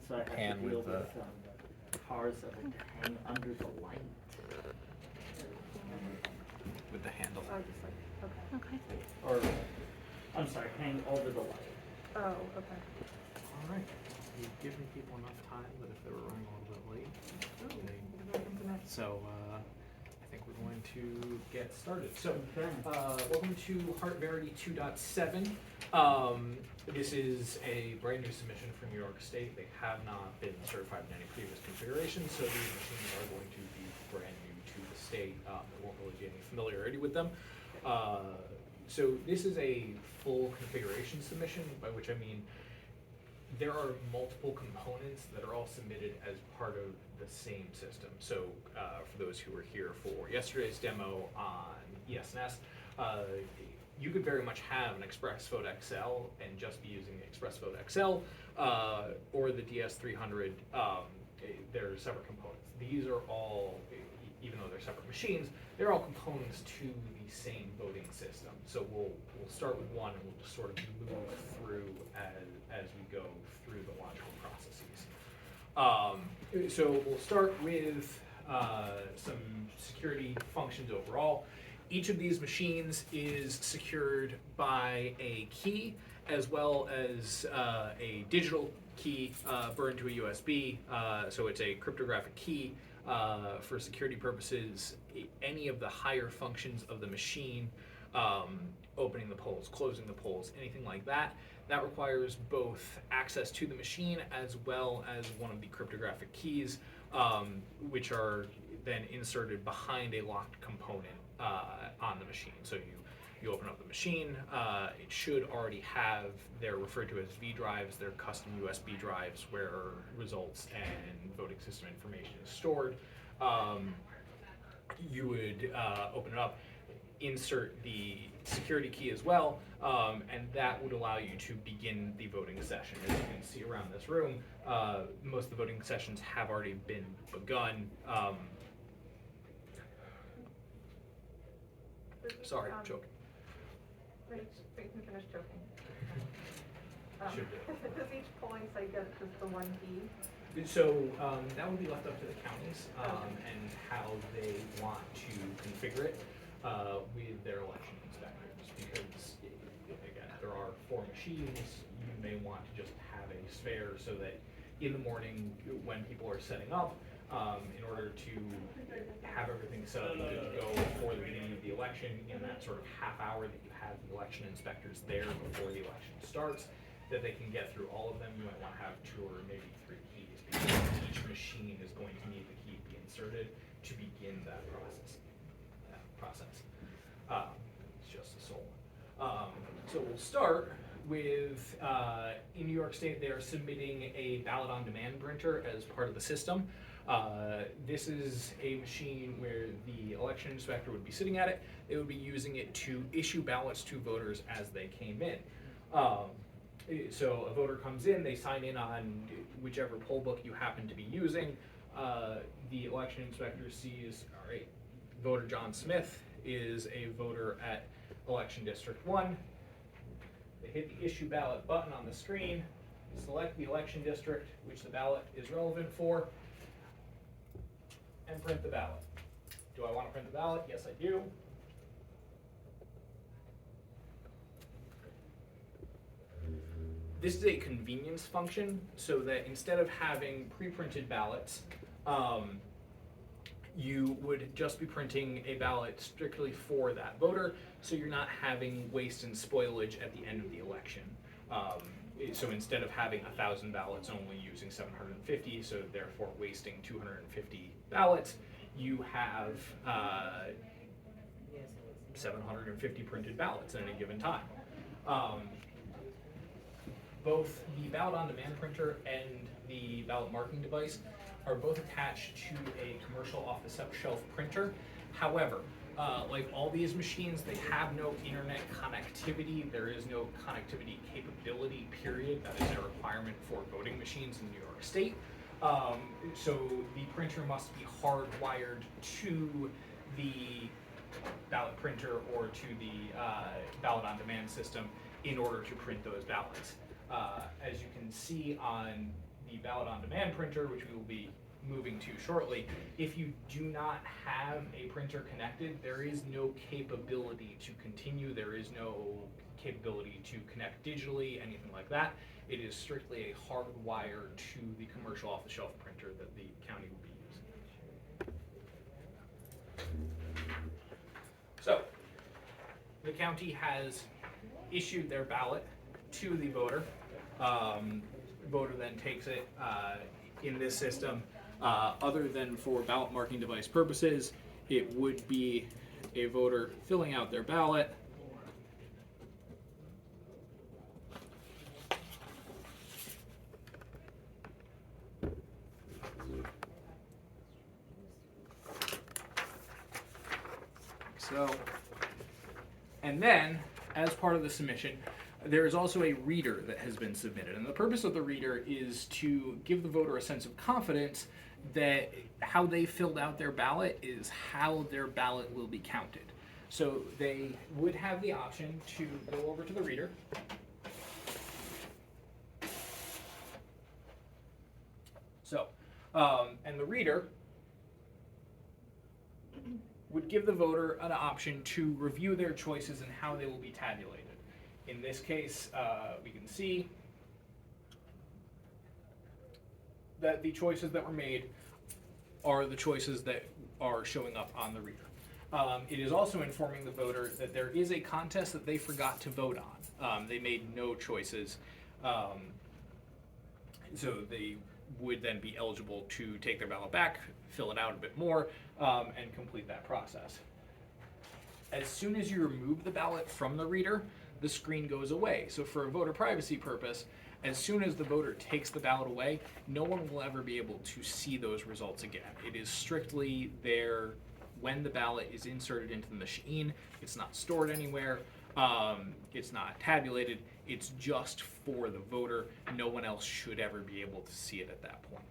So I have pan to deal with the... cars that like to hang under the light. with the handle. Oh, just like, okay. Okay. Or, I'm sorry, hang over the light. Oh, okay. All right. You've given people enough time that if they were running a little bit late, so I think we're going to get started. So, welcome to Hart Verity 2.7. This is a brand new submission from New York State. They have not been certified in any previous configuration, so these machines are going to be brand new to the state. There won't really be any familiarity with them. So this is a full configuration submission, by which I mean there are multiple components that are all submitted as part of the same system. So for those who were here for yesterday's demo on ESNS, you could very much have an ExpressVote XL and just be using the ExpressVote XL or the DS300. They're separate components. These are all, even though they're separate machines, they're all components to the same voting system. So we'll start with one and we'll just sort of move through as we go through the logical processes. So we'll start with some security functions overall. Each of these machines is secured by a key as well as a digital key burned to a USB. So it's a cryptographic key for security purposes. Any of the higher functions of the machine, opening the polls, closing the polls, anything like that, that requires both access to the machine as well as one of the cryptographic keys, which are then inserted behind a locked component on the machine. So you open up the machine, it should already have, they're referred to as V drives, they're custom USB drives where results and voting system information is stored. You would open it up, insert the security key as well, and that would allow you to begin the voting session. As you can see around this room, most of the voting sessions have already been begun. Sorry, I'm joking. Wait, you can finish joking. Should do. Does each polling site get just the one key? So that would be left up to the counties and how they want to configure it with their election inspectors. Because again, there are 4 machines. You may want to just have a spare so that in the morning when people are setting up, in order to have everything set up and good to go for the beginning of the election, in that sort of half hour that you have the election inspectors there before the election starts, that they can get through all of them. You might want to have 2 or maybe 3 keys, because each machine is going to need the key to be inserted to begin that process. It's just a sole one. So we'll start with, in New York State, they are submitting a ballot on demand printer as part of the system. This is a machine where the election inspector would be sitting at it. They would be using it to issue ballots to voters as they came in. So a voter comes in, they sign in on whichever poll book you happen to be using. The election inspector sees, all right, voter John Smith is a voter at election district 1. They hit the issue ballot button on the screen, select the election district which the ballot is relevant for, and print the ballot. Do I want to print the ballot? Yes, I do. This is a convenience function, so that instead of having pre-printed ballots, you would just be printing a ballot strictly for that voter, so you're not having waste and spoilage at the end of the election. So instead of having 1,000 ballots, only using 750, so therefore wasting 250 ballots, you have 750 printed ballots at any given time. Both the ballot on demand printer and the ballot marking device are both attached to a commercial off-the-shelf printer. However, like all these machines, they have no internet connectivity. There is no connectivity capability, period. That is a requirement for voting machines in New York State. So the printer must be hardwired to the ballot printer or to the ballot on demand system in order to print those ballots. As you can see on the ballot on demand printer, which we will be moving to shortly, if you do not have a printer connected, there is no capability to continue. There is no capability to connect digitally, anything like that. It is strictly a hardwire to the commercial off-the-shelf printer that the county will be using. So, the county has issued their ballot to the voter. Voter then takes it in this system. Other than for ballot marking device purposes, it would be a voter filling out their ballot. So, and then, as part of the submission, there is also a reader that has been submitted. And the purpose of the reader is to give the voter a sense of confidence that how they filled out their ballot is how their ballot will be counted. So they would have the option to go over to the reader. So, and the reader would give the voter an option to review their choices and how they will be tabulated. In this case, we can see that the choices that were made are the choices that are showing up on the reader. It is also informing the voter that there is a contest that they forgot to vote on. They made no choices, so they would then be eligible to take their ballot back, fill it out a bit more, and complete that process. As soon as you remove the ballot from the reader, the screen goes away. So for a voter privacy purpose, as soon as the voter takes the ballot away, no one will ever be able to see those results again. It is strictly there when the ballot is inserted into the machine. It's not stored anywhere. It's not tabulated. It's just for the voter. No one else should ever be able to see it at that point.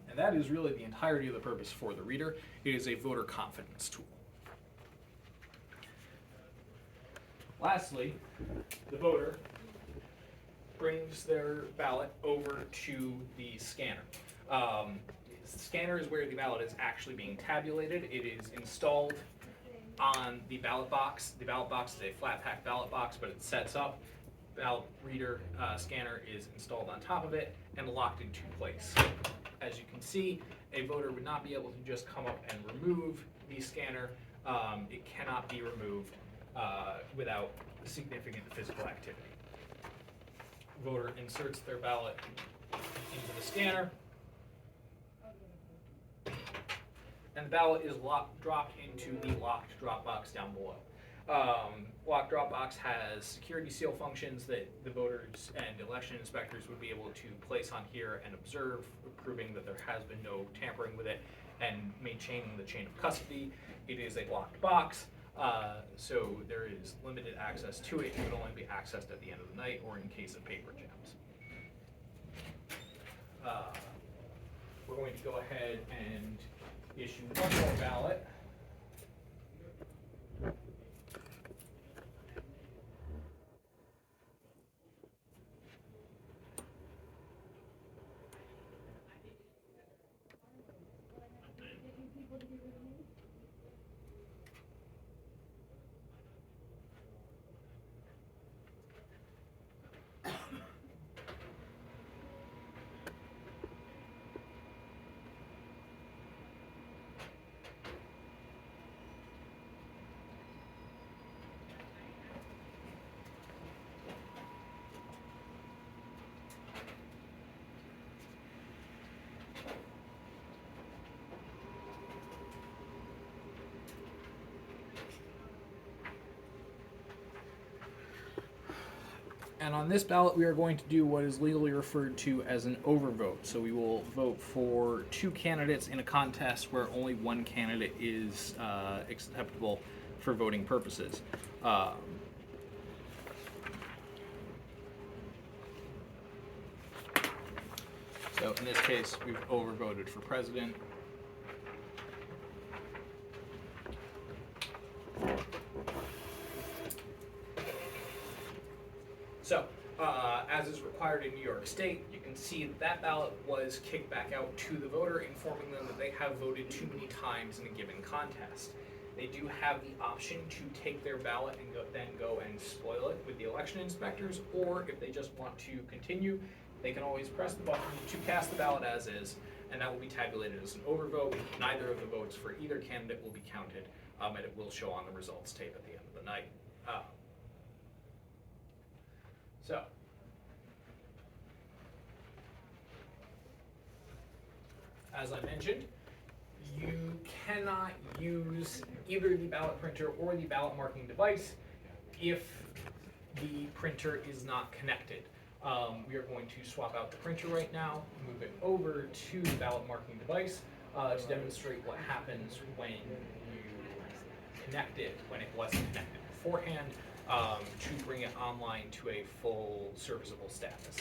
And that is really the entirety of the purpose for the reader. It is a voter confidence tool. Lastly, the voter brings their ballot over to the scanner. The scanner is where the ballot is actually being tabulated. It is installed on the ballot box. The ballot box is a flat pack ballot box, but it sets up. Ballot reader scanner is installed on top of it and locked into place. As you can see, a voter would not be able to just come up and remove the scanner. It cannot be removed without significant physical activity. Voter inserts their ballot into the scanner, and the ballot is dropped into the locked drop box down below. Locked drop box has security seal functions that the voters and election inspectors would be able to place on here and observe, proving that there has been no tampering with it and maintaining the chain of custody. It is a locked box, so there is limited access to it. It can only be accessed at the end of the night or in case of paper jams. We're going to go ahead and issue one more ballot. And on this ballot, we are going to do what is legally referred to as an overvote. So we will vote for two candidates in a contest where only one candidate is acceptable for voting purposes. So in this case, we've overvoted for president. So, as is required in New York State, you can can see that that ballot was kicked back out to the voter, informing them that they have voted too many times in a given contest. They do have the option to take their ballot and then go and spoil it with the election inspectors, or if they just want to continue, they can always press the button to cast the ballot as is, and that will be tabulated as an overvote. Neither of the votes for either candidate will be counted, and it will show on the results tape at the end of the night. So, as I mentioned, you cannot use either the ballot printer or the ballot marking device if the printer is not connected. We are going to swap out the printer right now, move it over to the ballot marking device to demonstrate what happens when you connect it when it wasn't connected beforehand, to bring it online to a full serviceable status.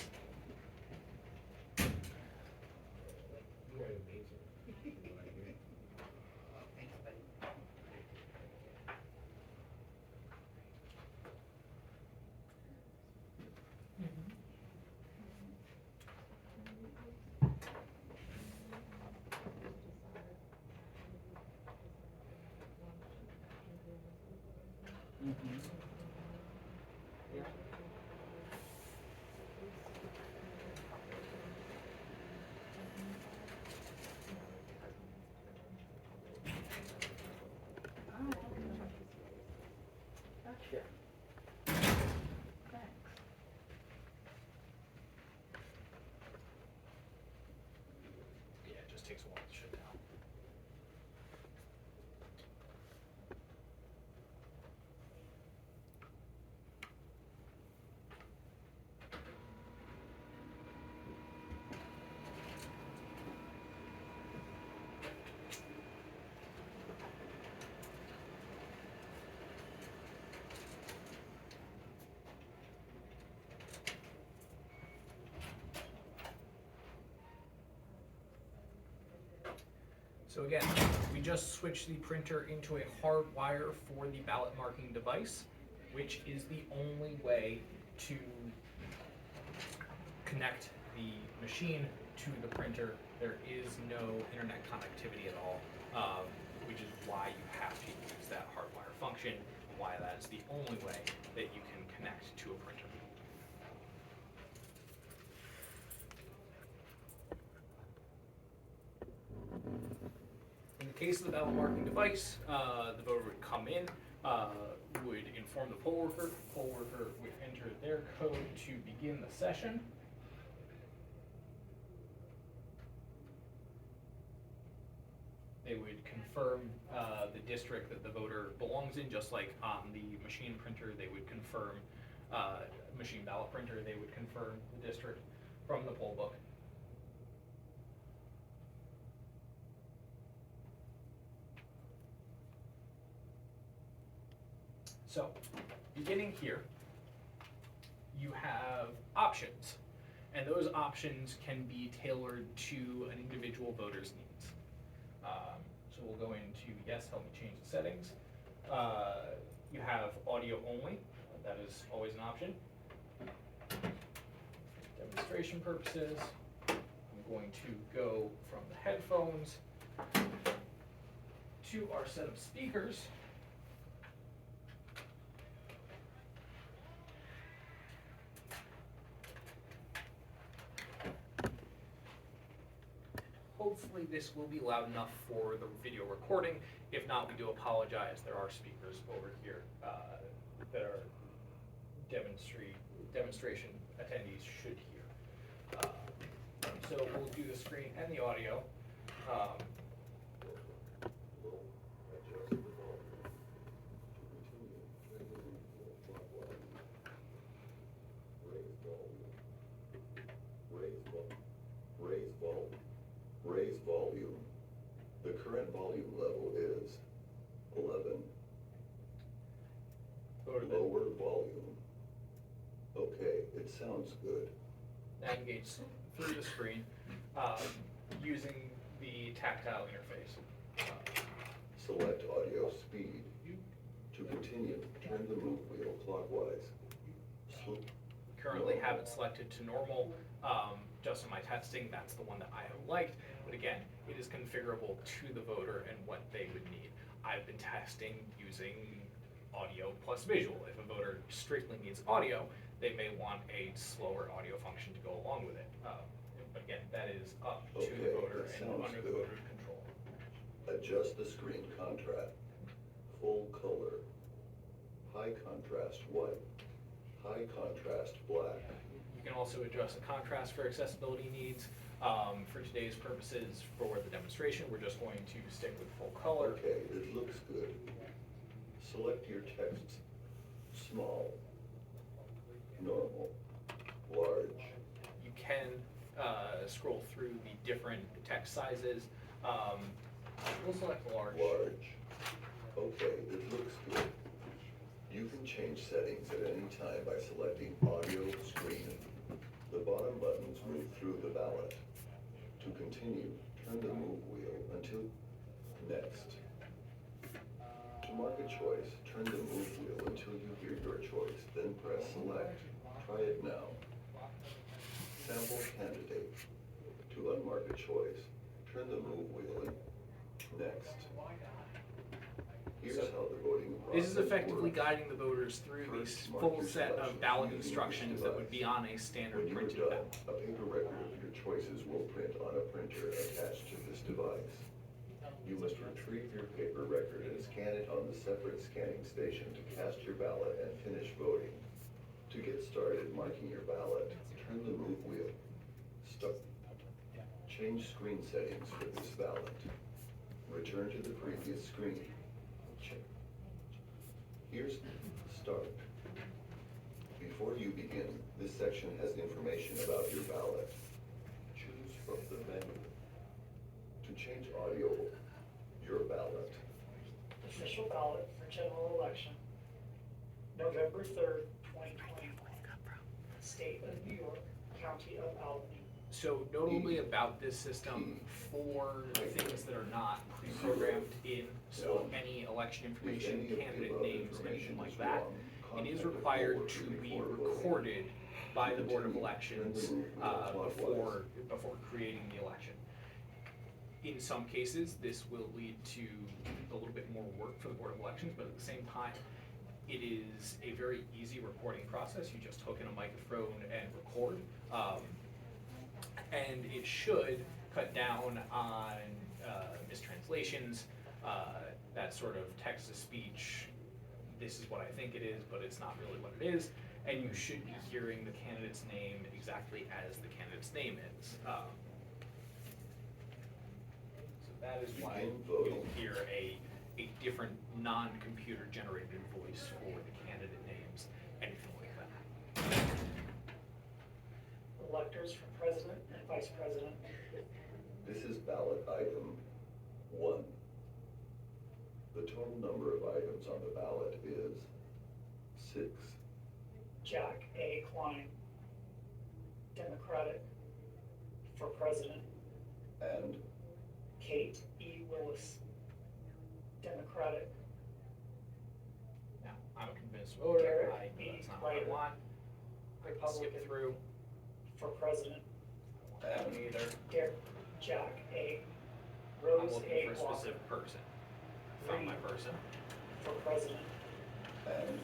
Yeah. Gotcha. Thanks. Yeah, it just takes a while to shut down. So again, we just switched the printer into a hard wire for the ballot marking device, which is the only way to connect the machine to the printer. There is no internet connectivity at all, which is why you have to use that hardwire function, and why that is the only way that you can connect to a printer. In the case of the ballot marking device, the voter would come in, would inform the poll worker would enter their code to begin the session. They would confirm the district that the voter belongs in, just like on the machine printer, they would confirm, machine ballot printer, they would confirm the district from the poll book. So, beginning here, you have options, and those options can be tailored to an individual voter's needs. So we'll go into, yes, help me change the settings. You have audio only, that is always an option. Demonstration purposes, I'm going to go from the headphones to our set of speakers. Hopefully this will be loud enough for the video recording. If not, we do apologize. There are speakers over here that are demonstration attendees should hear. So we'll do the screen and the audio. Raise volume. The current volume level is 11. Lower volume. Okay, it sounds good. Navigates through the screen using the tactile interface. Select audio speed. To continue, turn the move wheel clockwise. Currently have it selected to normal. just in my testing, that's the one that I have liked. But again, it is configurable to the voter and what they would need. I've been testing using audio plus visual. If a voter strictly needs audio, they may want a slower audio function to go along with it. But again, that is up to the Okay, voter that and sounds under the good. voter's control. Adjust the screen contrast, full color, high contrast white, high contrast black. You can also adjust the contrast for accessibility needs. For today's purposes, for the demonstration, we're just going to stick with full color. Okay, it looks good. Select your text, small, normal, large. You can scroll through the different text sizes. We'll select large. Large. Okay, it looks good. You can change settings at any time by selecting audio screen. The bottom buttons move through the ballot. To continue, turn the move wheel until next. To mark a choice, turn the move wheel until you hear your choice, then press select. Try it now. Sample candidate. To unmark a choice, turn the move wheel and next. Here's how the voting process This is effectively works. guiding the voters through the First, mark full your set of selections ballot using this instructions that would be device. on a standard When you are printed done, ballot. a paper record of your choices will print on a printer attached to this device. You must retrieve your paper record and scan it on the separate scanning station to cast your ballot and finish voting. To get started marking your ballot, turn the move wheel. Change screen settings for this ballot. Return to the previous screen. Here's Start. Before you begin, this section has information about your ballot. Choose from the menu. To change audio, your ballot. Official ballot for general election, November 3rd, 2020. State of New York, County of Albany. So notably about this system, for things that are not pre-programmed in, so any election information, candidate names, anything like that, it is required to be recorded by the Board of Elections before creating the election. In some cases, this will lead to a little bit more work for the Board of Elections, but at the same time, it is a very easy recording process. You just hook in a microphone and record. And it should cut down on mistranslations, that sort of text-to-speech, this is what I think it is, but it's not really what it is, and you should be hearing the candidate's name exactly as the candidate's name is. So that is why you'll hear a different non-computer generated voice for the candidate names, anything like that. Electors for president and vice president. This is ballot item 1. The total number of items on the ballot is 6. Jack A. Klein, Democratic, for president. And Kate E. Willis, Democratic. Now, I'm a convinced voter, Garrett I know B. that's not what I Ryder, want. I can Republican. skip through, For president. I don't want that one either. Jack A. I'm Rose looking A. for a Walker, specific person. Found my person. for president. and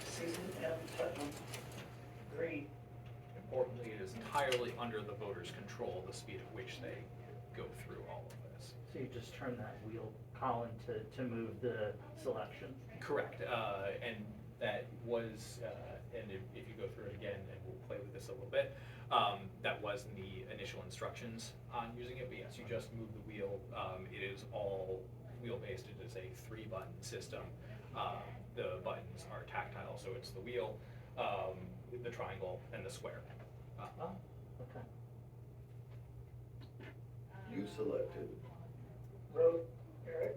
Susan M. Putnam, Green. Importantly, it is entirely under the voter's control, the speed at which they go through all of this. So you just turn that wheel, Colin, to move the selection. Correct, and that was, and if you go through it again, and we'll play with this a little bit, that was in the initial instructions on using it, but yes, you just move the wheel. It is all wheel-based, it is a 3-button system. The buttons are tactile, so it's the wheel, the triangle, and the square. Oh, okay. you selected Road, Eric,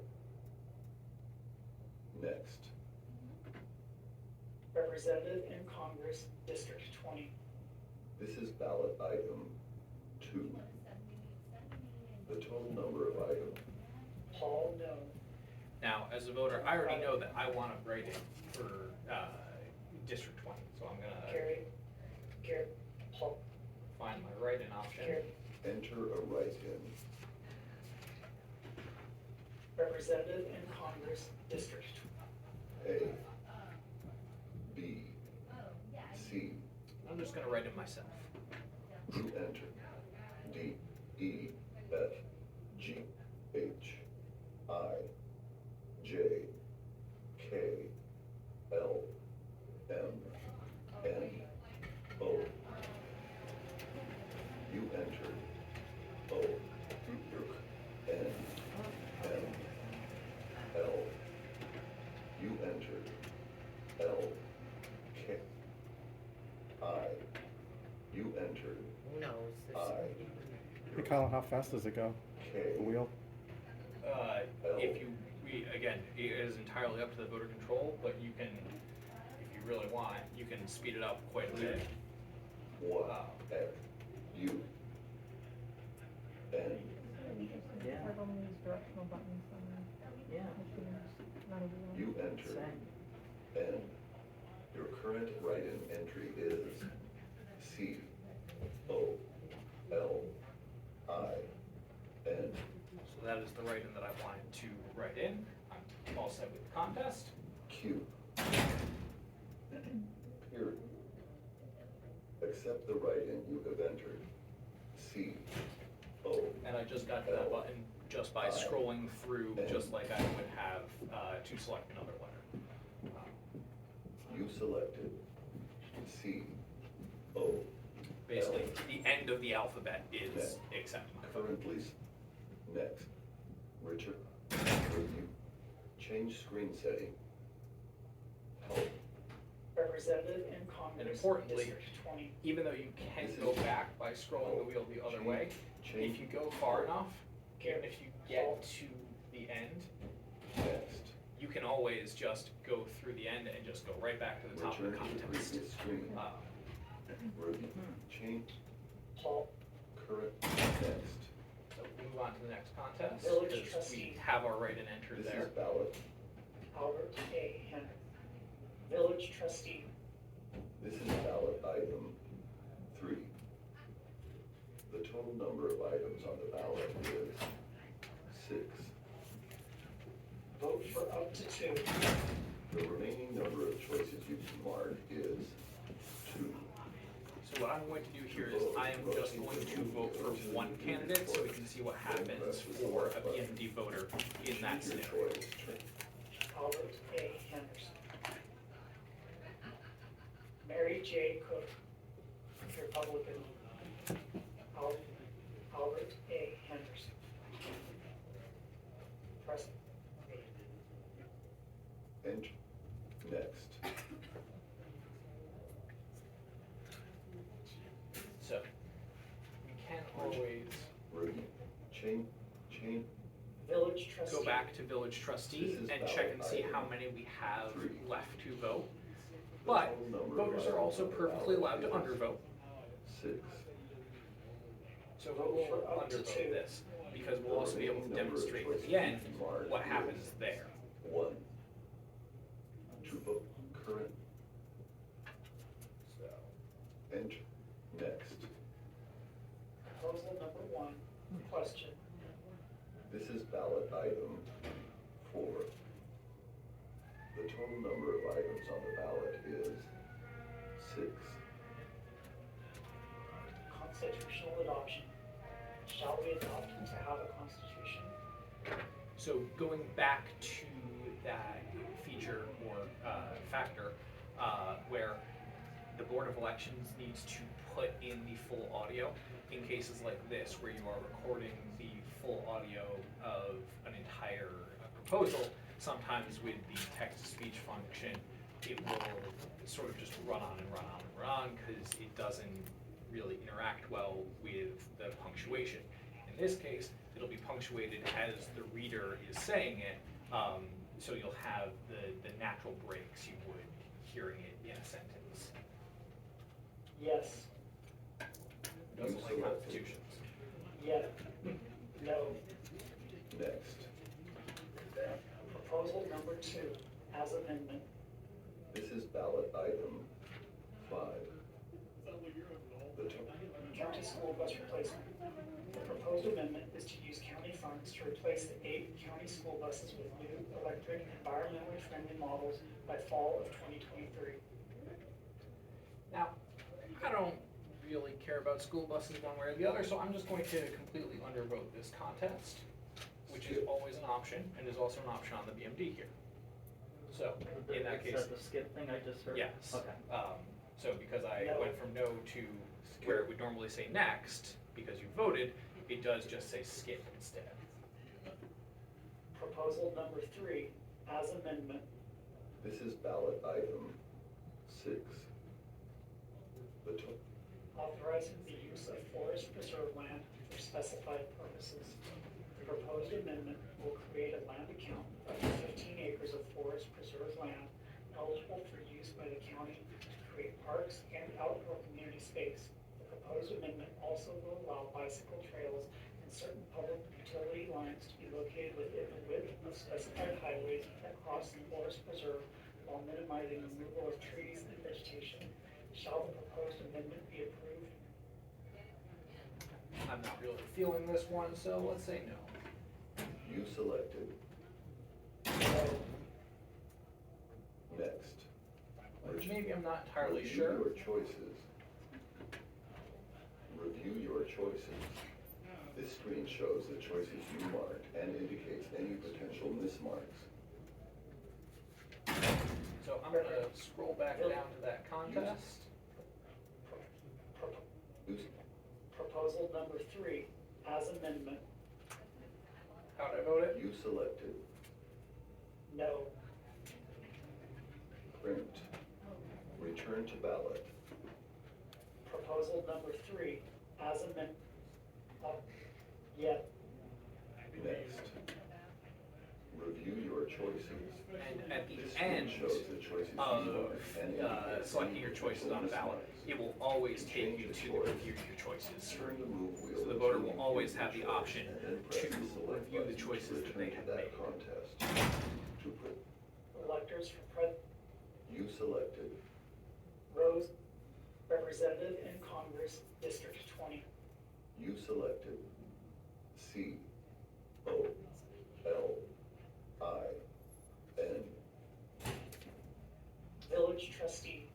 next. Representative in Congress, District 20. This is ballot item 2. The total number of items. Paul No, Now, as a voter, I already know that I want to write it for District 20, so I'm gonna, Garrett Paul, find my write-in option. Here, Enter a write-in. Representative in Congress, District. A, B, C. I'm just gonna write it myself. You enter D, E, F, G, H, I, J, K, L, M, N, O. You entered O, N, M, L. You entered L, K, I. You entered Who knows? I, Hey Colin, how fast does it go? K, The wheel? If you, again, it is entirely up to the voter control, but you can, if you really want, you can speed it up quite a bit. Y, X, U, N. Yeah. I've only used directional buttons on Yeah. machines, not a wheel. You entered Same. N. Your current write-in entry is C, O, L, I, N. So that is the write-in that I wanted to write in. I'm all set with the contest. Q. Period. Accept the write-in you have entered. C, O. And I just got to that button just by scrolling through, just like I would have to select another letter. You selected C, O. Basically, the end of the alphabet is accepted. Currently, next. Richard, review. Change screen setting. Help. Representative in Congress, And importantly, District 20. Even though you can go back by scrolling the wheel the other way, if you go far enough, even if you get to the end, Next. you can always just go through the end and just go right back to the top of the Return to the contest. previous screen. Review. Change Paul, current next. So we move on to the next contest, Village because we trustee. have our right and enter This there. is ballot. Albert A. Henry. Village trustee, This is ballot item 3. The total number of items on the ballot is 6. vote for up to 2. The remaining number of choices you can mark is 2. So what I'm going to do here is I am just going to vote for one candidate so we can see what happens for a PMD voter in that Choose your scenario. choice. Albert A. Henderson. Mary J. Cook, Republican. Albert A. Henderson. President. Enter. Next. So we can always Review. Change. Village trustee. go back to village trustee This is and check and see ballot how item many we have 3. left to vote. The But total number of voters are items also on the perfectly allowed ballot to is undervote. 6. So Vote we'll for up to undervote 2. this, because we'll also be able to demonstrate at the end what happens there. 1. To vote current. So, Enter. Next. Proposal number 1, question. This is ballot item 4. The total number of items on the ballot is 6. Constitutional adoption. Shall we adopt to have a constitution? so going back to that feature or factor where the Board of Elections needs to put in the full audio in cases like this where you are recording the full audio of an entire proposal, sometimes with the text-to-speech function, it will sort of just run on and run on and run on because it doesn't really interact well with the punctuation. In this case, it'll be punctuated as the reader is saying it, so you'll have the natural breaks you would hearing it in a sentence. Yes. Doesn't like constitutions. Yes. No. Next. Proposal number 2, as amendment. This is ballot item 5. The total. County funds to replace the 8 county school buses with new electric, environmentally friendly models by fall of 2023. Now, I don't really care about school buses one way or the other, so I'm just going to completely undervote this contest, which is always an option, and is also an option on the BMD here. So, in that Is case, that the skip thing I just heard? yes. Okay. So because I No. went from no to where it would normally say next, because you voted, it does just say skip instead. Proposal number 3, as amendment, This is ballot item 6. The to- authorizing the use of forest preserve land for specified purposes. The proposed amendment will create a land account of up to 15 acres of forest preserve land eligible for use by the county to create parks and outdoor community space. The proposed amendment also will allow bicycle trails and certain public utility lines to be located within the width of specified highways that cross the forest preserve while minimizing removal of trees and vegetation. Shall the proposed amendment be approved? I'm not really feeling this one, so let's say no. You selected. No. Next. Maybe I'm not entirely Review sure. your choices. Review your choices. This screen shows the choices you marked and indicates any potential mismarks. So I'm gonna scroll back down to that contest. Use Proposal number 3, as amendment, How'd I vote it? You selected. no. Print. Return to ballot. Proposal number 3, as amendment, yet. Next. Review your choices. And at the This screen end shows the choices you of marked and indicates selecting any your choices on a potential ballot, mismarks. it will always To take change you a to the choice, review your choices. Turn the move wheel. So the voter until will you always get have the option and then to press the select review the button to choices that return they to have that made. contest. To put, Electors for you selected. Rose, Representative in Congress, District 20. You selected C O L I N. Village Trustee,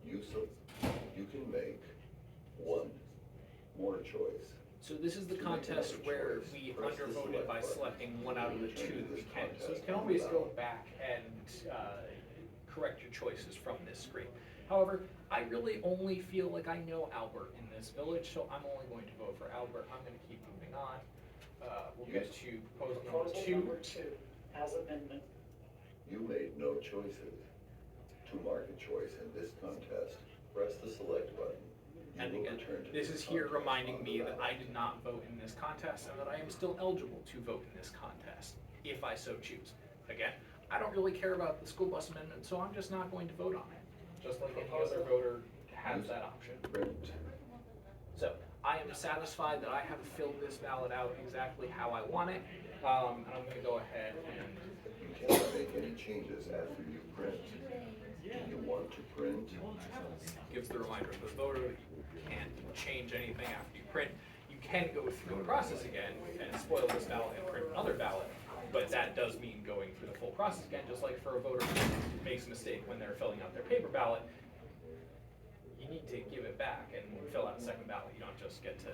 You can make one more choice. So this is the To make contest another where choice, we press the undervoted select by button. selecting one out of the Return two to that we this can. So you contest can on always the go ballot. back and correct your choices from this screen. However, I really only feel like I know Albert in this village, so I'm only going to vote for Albert. I'm going to keep moving on. We'll get to proposal number proposal 2. number 2, as amendment, You made no choices. To mark a choice in this contest, press the select button. You And will again, return to this this is here contest reminding on the me that ballot. I did not vote in this contest and that I am still eligible to vote in this contest, if I so choose. Again, I don't really care about the school bus amendment, so I'm just not going to vote on it, just like any other voter has that option. Print. So, I am satisfied that I have filled this ballot out exactly how I want it, and I'm gonna go ahead and, You cannot make any changes after you print. Do you want to print? gives the reminder of the voter that you can't change anything after you print. You can go through the process again and spoil this ballot and print another ballot, but that does mean going through the full process again, just like for a voter who makes a mistake when they're filling out their paper ballot. You need to give it back and fill out a second ballot. You don't just get to,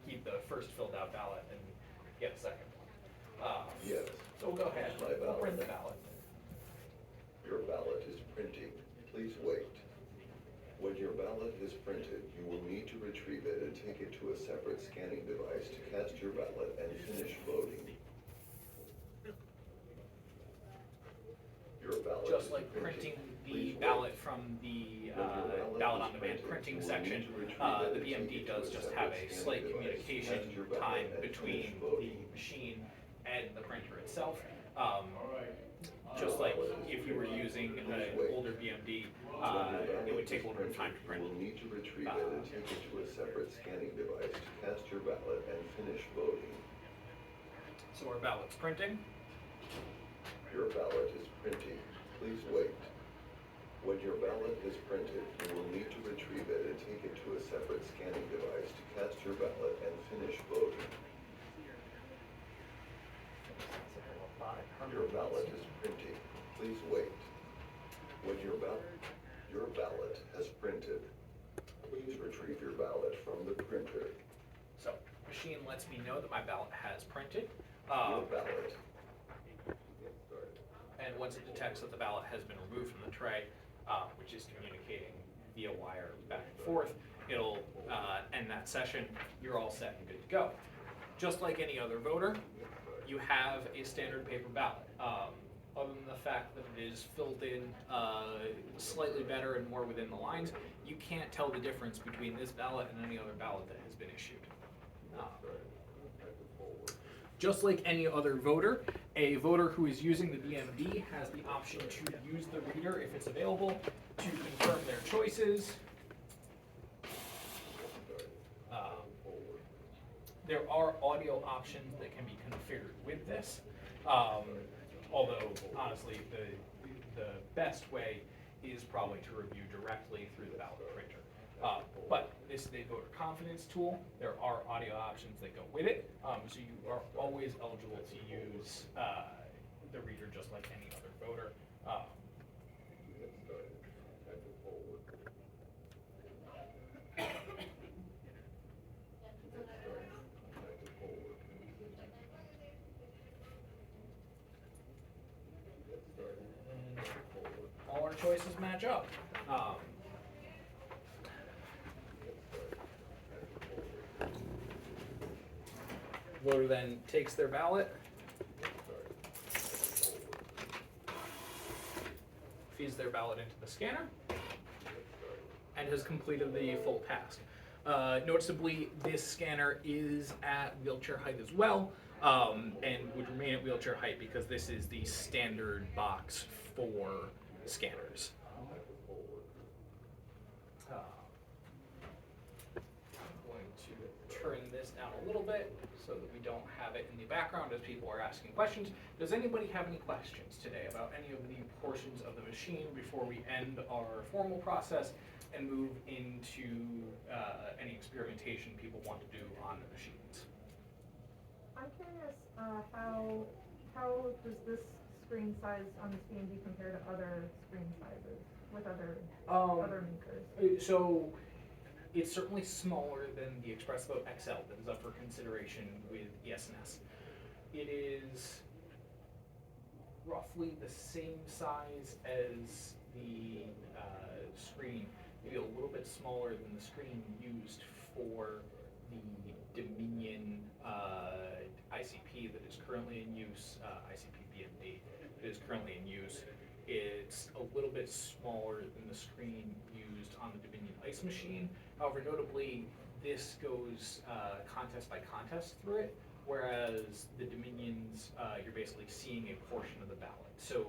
keep the first filled out ballot and get a second one. Yes. So we'll go ahead, My we'll ballot. print the ballot. Your ballot is printing. Please wait. When your ballot is printed, you will need to retrieve it and take it to a separate scanning device to cast your ballot and finish voting. Your ballot Just is like printing the Please wait. ballot from the ballot on demand printing section, the BMD does just have a slight communication time between the machine and the printer itself. Just like if you were using an older BMD, it would take a little bit of time to print. You will need to retrieve it and take it to a separate scanning device to cast your ballot and finish voting. So our ballot's printing. Your ballot is printing. Please wait. When your ballot is printed, you will need to retrieve it and take it to a separate scanning device to cast your ballot and finish voting. electronic. Your ballot is printing. Please wait. When your ballot has printed, please retrieve your ballot from the printer. So, machine lets me know that my ballot has printed. Your ballot. And once it detects that the ballot has been removed from the tray, which is communicating via wire back and forth, it'll end that session. You're all set and good to go. Just like any other voter, you have a standard paper ballot. Other than the fact that it is filled in slightly better and more within the lines, you can't tell the difference between this ballot and any other ballot that has been issued. Just like any other voter, a voter who is using the BMD has the option to use the reader if it's available to confirm their choices. There are audio options that can be configured with this, although honestly the best way is probably to review directly through the ballot printer. But this is a voter confidence tool. There are audio options that go with it, so you are always eligible to use the reader just like any other voter. All our choices match up. Voter then takes their ballot, feeds their ballot into the scanner, and has completed the full task. Noticeably, this scanner is at wheelchair height as well, and would remain at wheelchair height because this is the standard box for scanners. I'm going to turn this down a little bit so that we don't have it in the background as people are asking questions. Does anybody have any questions today about any of the portions of the machine before we end our formal process and move into any experimentation people want to do on the machines? I'm curious, how does this screen size on this BMD compare to other screen sizes with other makers? So it's certainly smaller than the ExpressVote XL that is up for consideration with ES&S. It is roughly the same size as the screen, maybe a little bit smaller than the screen used for the Dominion ICP that is currently in use, ICP BMD that is currently in use. It's a little bit smaller than the screen used on the Dominion ICE machine. However, notably, this goes contest by contest through it, whereas the Dominions, you're basically seeing a portion of the ballot. So,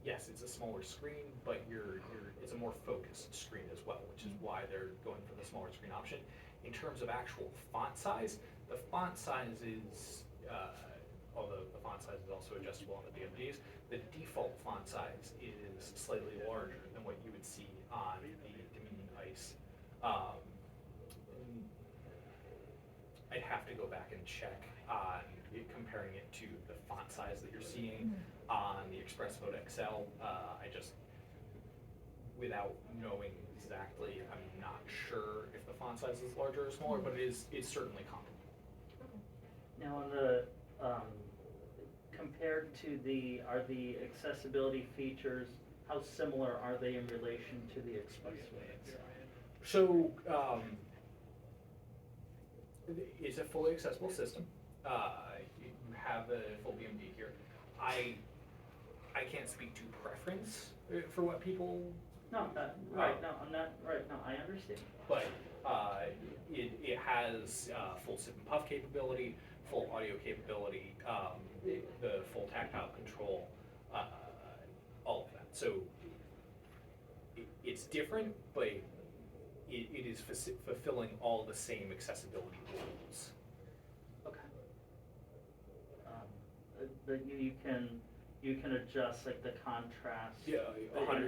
yes, it's a smaller screen, but it's a more focused screen as well, which is why they're going for the smaller screen option. In terms of actual font size, the font size is, although the font size is also adjustable on the BMDs, the default font size is slightly larger than what you would see on the Dominion ICE. I'd have to go back and check on comparing it to the font size that you're seeing on the ExpressVote XL. Without knowing exactly, I'm not sure if the font size is larger or smaller, but it's certainly comparable. Now on the, compared to are the accessibility features, how similar are they in relation to the ExpressVote? So, it's a fully accessible system. You have the full BMD here. I can't speak to preference for what people. No, right, no, I'm not, right, no, I understand. But it has full sip and puff capability, full audio capability, the full tactile control, all of that. So it's different, but it is fulfilling all the same accessibility rules. Okay. But you can adjust like the contrast. Yeah,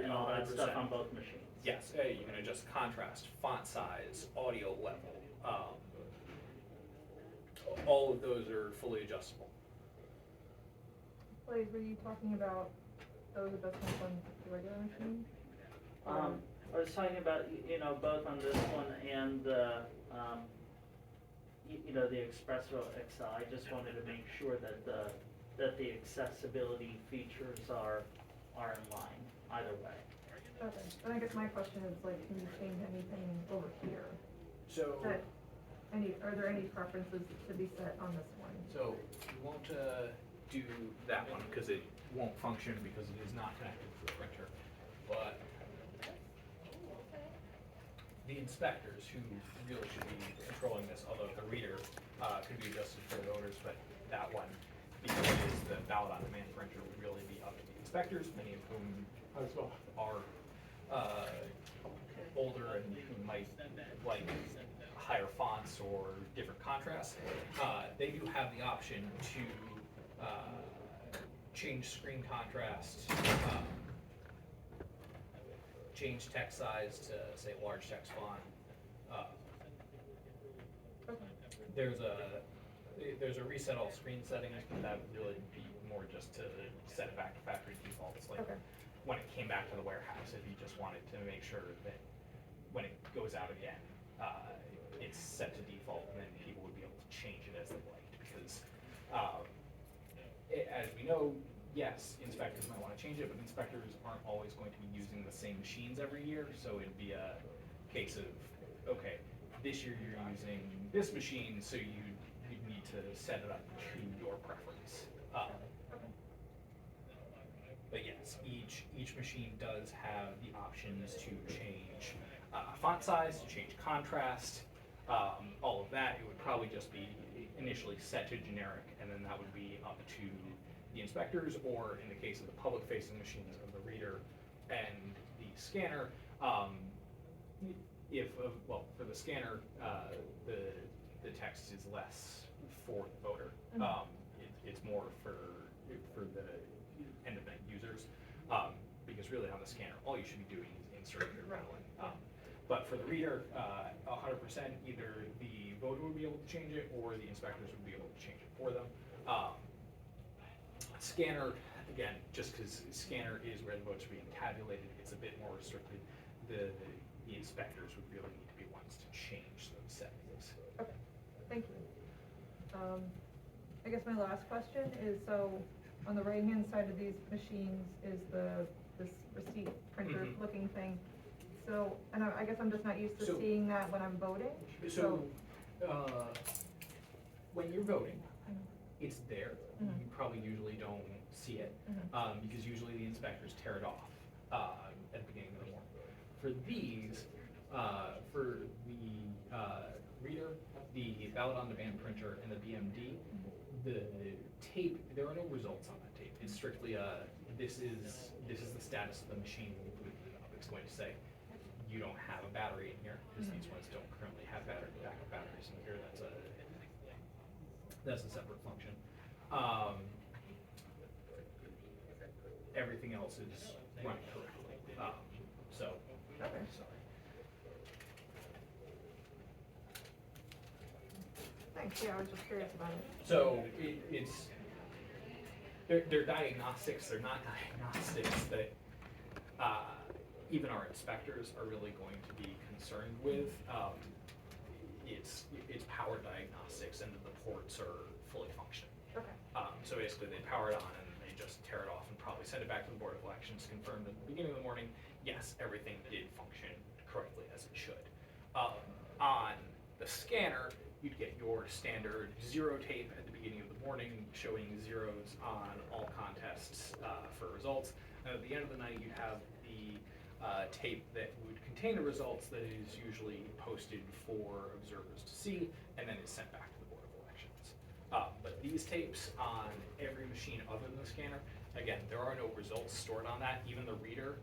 and all that 100%. stuff on both machines. Yes, you can adjust contrast, font size, audio level. All of those are fully adjustable. displays, were you talking about those adjustments on the regular machine? I was talking about, both on this one and the, the Espresso XL. I just wanted to make sure that the accessibility features are in line, either way. Okay, and I guess my question is like, can you change anything over here? So, Are there any preferences to be set on this one? so we won't do that one because it won't function because it is not connected to the printer. But the inspectors who really should be controlling this, although the reader could be adjusted for the voters, but that one, because it is the ballot on demand printer, would really be up to the inspectors, many of whom are older and who might like higher fonts or different contrasts. They do have the option to change screen contrast, change text size to say large text font. There's a reset all screen settings, but that would really be more just to set it back to factory defaults. Like Okay. when it came back to the warehouse, if you just wanted to make sure that when it goes out again, it's set to default, and then people would be able to change it as they liked. Because as we know, yes, inspectors might want to change it, but inspectors aren't always going to be using the same machines every year. So it'd be a case of, okay, this year you're using this machine, so you'd need to set it up to your preference. But yes, each machine does have the options to change font size, to change contrast, all of that. It would probably just be initially set to generic, and then that would be up to the inspectors, or in the case of the public-facing machines of the reader and the scanner, for the scanner, the text is less for the voter. It's more for the end-event users, because really on the scanner, all you should be doing is inserting your ballot. But for the reader, 100%, either the voter would be able to change it, or the inspectors would be able to change it for them. Scanner, again, just because scanner is where the votes are being tabulated, it's a bit more restricted. The inspectors would really need to be ones to change those settings. Okay, thank you. I guess my last question is, so on the right-hand side of these machines is this receipt printer looking thing. So, and I guess I'm just not used to So- seeing that when I'm voting. So, when you're voting, it's there. You probably usually don't see it, because usually the inspectors tear it off at the beginning of the morning. For these, for the reader, the ballot on demand printer, and the BMD, the tape, there are no results on that tape. It's strictly this is the status of the machine. It's going to say you don't have a battery in here, because these ones don't currently have backup batteries in here. That's a separate function. Everything else is running correctly. Okay. Sorry. Thanks, yeah, I was just curious about it. So they're diagnostics. They're not diagnostics that even our inspectors are really going to be concerned with. It's power diagnostics, and the ports are fully functioning. Okay. So basically, they power it on and they just tear it off and probably send it back to the Board of Elections, confirmed at the beginning of the morning, yes, everything did function correctly as it should. On the scanner, you'd get your standard zero tape at the beginning of the morning, showing zeros on all contests for results. And at the end of the night, you'd have the tape that would contain the results that is usually posted for observers to see, and then it's sent back to the Board of Elections. But these tapes on every machine other than the scanner, again, there are no results stored on that. Even the reader,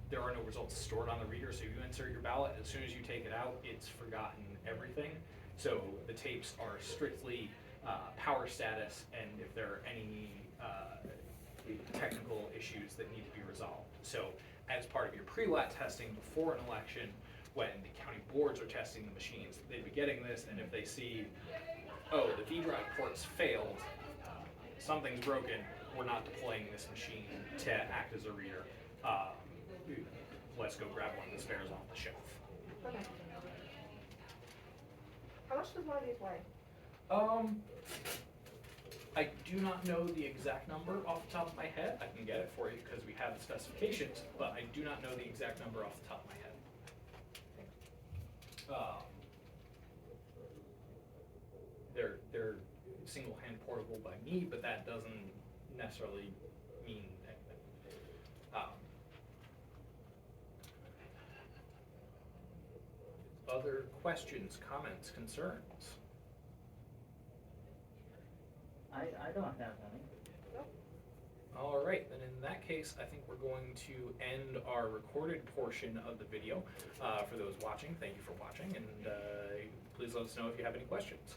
there are no results stored on the reader, so you insert your ballot, as soon as you take it out, it's forgotten everything. So the tapes are strictly power status, and if there are any technical issues that need to be resolved. So as part of your pre-lat testing before an election, when the county boards are testing the machines, they'd be getting this, and if they see, oh, the V drive ports failed, something's broken, we're not deploying this machine to act as a reader. Let's go grab one of the spares off the shelf. Okay. How much does one of these weigh? I do not know the exact number off the top of my head. I can get it for you because we have the specifications, but I do not know the exact number off the top of my head. They're single hand portable by me, but that doesn't necessarily mean anything. Other questions, comments, concerns? I don't have any. All right, then in that case, I think we're going to end our recorded portion of the video. For those watching, thank you for watching, and please let us know if you have any questions.